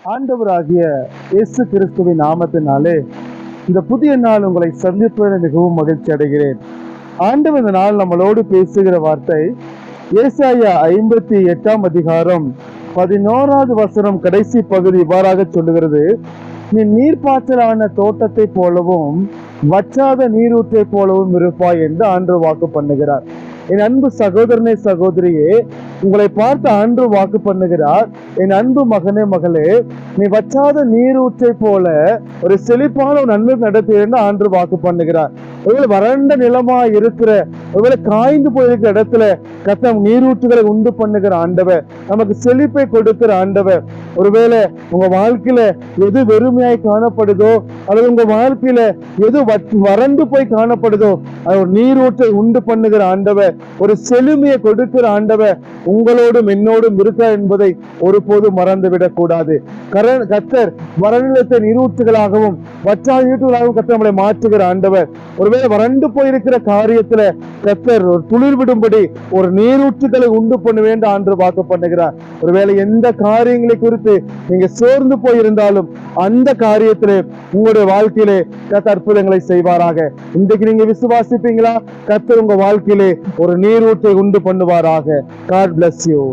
ஆண்டவராகிய இயேசு கிறிஸ்துவின் நாமத்தினாலே இந்த புதிய நாள் உங்களை சந்திப்பதில் மிகவும் மகிழ்ச்சி அடைகிறேன். ஆண்டவர் இந்த நாள் நம்மளோடு பேசுகிற வார்த்தை ஏசாயா 58 அதிகாரம் 11வது வசனம் கடைசி பகுதி இவ்வாறாக சொல்லுகிறது: நீ நீர்ப்பாய்ச்சலான தோட்டத்தை போலவும் வற்றாத நீரூற்றை போலவும் இருப்பாய் என்று ஆண்டவர் வாக்கு பண்ணுகிறார். என் அன்பு சகோதரனே, சகோதரியே, உங்களை பார்த்து ஆண்டவர் வாக்கு பண்ணுகிறார், என் அன்பு மகனே, மகளே, நீ வற்றாத நீரூற்றை போல ஒரு செழிப்பான ஒரு நன்மை நடத்துகிறேன்னு ஆண்டவர் வாக்கு பண்ணுகிறார். ஒருவேளை வறண்ட நிலமா இருக்கிற, ஒருவேளை காய்ந்து போயிருக்கிற இடத்துல கர்த்தர் நீரூற்றுகளை உண்டு பண்ணுகிற ஆண்டவர், நமக்கு செழிப்பை கொடுக்கிற ஆண்டவர். ஒருவேளை உங்க வாழ்க்கையில எது வெறுமையாய் காணப்படுதோ, அல்லது உங்க வாழ்க்கையில எது வறண்டு போய் காணப்படுதோ, அது ஒரு நீரூற்றை உண்டு பண்ணுகிற ஆண்டவர், ஒரு செழுமையை கொடுக்கிற ஆண்டவர் உங்களோடும் என்னோடும் இருக்கிறார் என்பதை ஒருபோதும் மறந்துவிடக் கூடாது. கர்த்தர் வறநிலத்தை நீரூற்றுகளாகவும் வற்றாத நீரூற்றுகளாகவும் கர்த்தர் நம்மளை மாற்றுகிற ஆண்டவர். ஒருவேளை வறண்டு போயிருக்கிற காரியத்துல கர்த்தர் ஒரு துளிர் விடும்படி ஒரு நீரூற்றுகளை உண்டு பண்ண வேண்டும் ஆண்டு வாக்கு பண்ணுகிறார். ஒருவேளை எந்த காரியங்களை குறித்து நீங்க சோர்ந்து போயிருந்தாலும் அந்த காரியத்திலே உங்களுடைய வாழ்க்கையிலே கர்த்தர் அற்புதங்களை செய்வாராக. இன்றைக்கு நீங்க விசுவாசிப்பீங்களா? கர்த்தர் உங்க வாழ்க்கையிலே ஒரு நீரூற்றை உண்டு பண்ணுவாராக. God bless you.